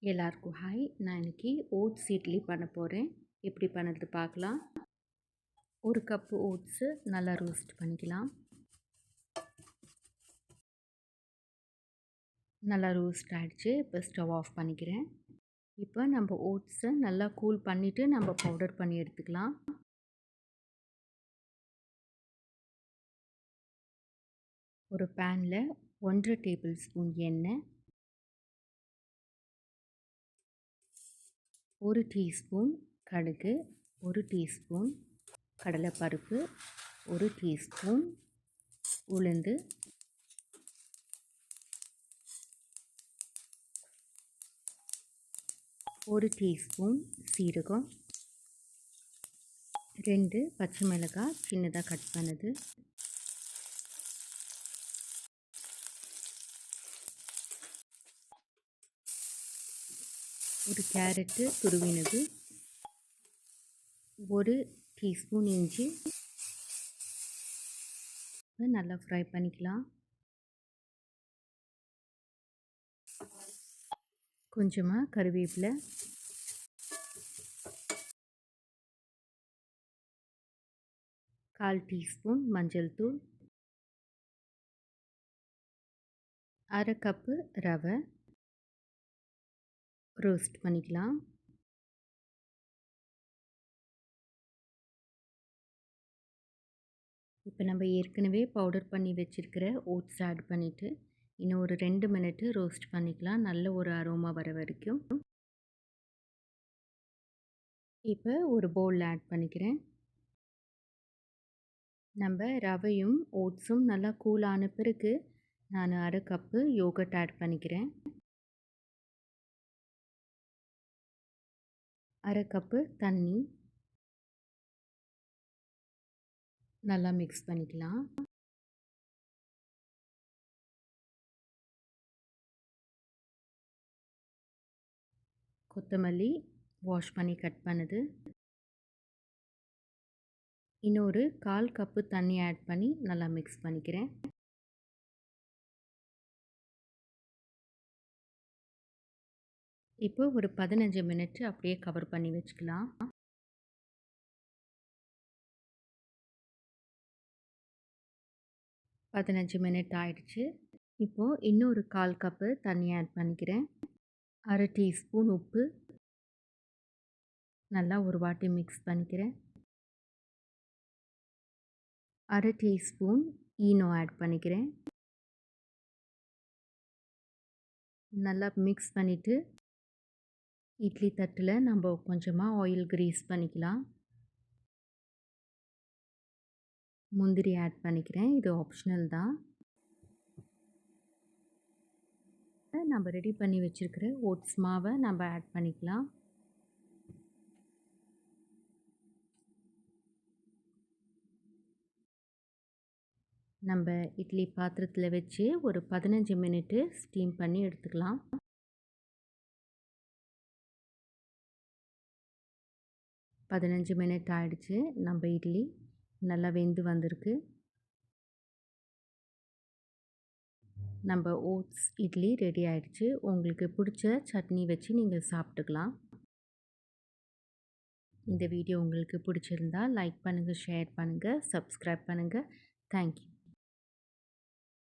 எல்லாருக்கும் ஹாய். நான் இன்னைக்கு ஓட்ஸ் இட்லி பண்ண போகிறேன். எப்படி பண்ணுறது பார்க்கலாம். ஒரு கப்பு ஓட்ஸு நல்லா ரோஸ்ட் பண்ணிக்கலாம். நல்லா ரோஸ்ட் ஆகிடுச்சு. இப்போ ஸ்டவ் ஆஃப் பண்ணிக்கிறேன். இப்போ நம்ம ஓட்ஸை நல்லா கூல் பண்ணிவிட்டு நம்ம பவுடர் பண்ணி எடுத்துக்கலாம். ஒரு பேனில் 1.5 டேபிள் ஸ்பூன் எண்ணெய், 1 டீஸ்பூன் கடுகு, 1 டீஸ்பூன் கடலைப்பருப்பு, 1 டீஸ்பூன் உளுந்து, 1 டீஸ்பூன் சீரகம், 2 பச்சை மிளகாய் சின்னதாக கட் பண்ணது, ஒரு கேரட்டு துருவினது, 1 டீஸ்பூன் இஞ்சி. நல்லா ஃப்ரை பண்ணிக்கலாம். கொஞ்சமாக கருவேப்பிலை, கால் டீஸ்பூன் மஞ்சள் தூள், அரை கப்பு ரவை ரோஸ்ட் பண்ணிக்கலாம். இப்போ நம்ம ஏற்கனவே பவுடர் பண்ணி வச்சுருக்கிற ஓட்ஸ் ஆட் பண்ணிவிட்டு இன்னும் ஒரு 2 மினிட்டு ரோஸ்ட் பண்ணிக்கலாம். நல்ல ஒரு அரோமா வர வரைக்கும். இப்போ ஒரு பவுலில் ஆட் பண்ணிக்கிறேன். நம்ம ரவையும் ஓட்ஸும் நல்லா கூலான பிறகு நான் அரை கப்பு யோகர்ட் ஆட் பண்ணிக்கிறேன். அரை கப்பு தண்ணி நல்லா மிக்ஸ் பண்ணிக்கலாம். கொத்தமல்லி வாஷ் பண்ணி கட் பண்ணுது. இன்னொரு 1/4 கப்பு தண்ணி ஆட் பண்ணி நல்லா மிக்ஸ் பண்ணிக்கிறேன். இப்போ ஒரு 15 மினிட் அப்படியே கவர் பண்ணி வச்சுக்கலாம். பதினஞ்சு மினிட் ஆயிடுச்சு. இப்போது இன்னொரு 1/4 கப்பு தண்ணி ஆட் பண்ணிக்கிறேன். அரை டீஸ்பூன் உப்பு நல்லா ஒரு வாட்டி மிக்ஸ் பண்ணிக்கிறேன். அரை டீஸ்பூன் ஈனோ ஆட் பண்ணிக்கிறேன். நல்லா மிக்ஸ் பண்ணிவிட்டு இட்லி தட்டில் நம்ம கொஞ்சமாக ஆயில் கிரீஸ் பண்ணிக்கலாம். முந்திரி ஆட் பண்ணிக்கிறேன். இது ஆப்ஷனல் தான். நம்ம ரெடி பண்ணி வச்சுருக்கிற ஓட்ஸ் மாவை நம்ம ஆட் பண்ணிக்கலாம். நம்ம இட்லி பாத்திரத்தில் வச்சு ஒரு 15 மினிட்டு ஸ்டீம் பண்ணி எடுத்துக்கலாம். பதினஞ்சு மினிட் ஆயிடுச்சு. நம்ம இட்லி நல்லா வெந்து வந்திருக்கு. நம்ம ஓட்ஸ் இட்லி ரெடி ஆயிடுச்சு. உங்களுக்கு பிடிச்ச சட்னி வச்சு நீங்கள் சாப்பிட்டுக்கலாம். இந்த வீடியோ உங்களுக்கு பிடிச்சிருந்தா லைக் பண்ணுங்கள், ஷேர் பண்ணுங்கள், சப்ஸ்கிரைப் பண்ணுங்கள். தேங்க்யூ.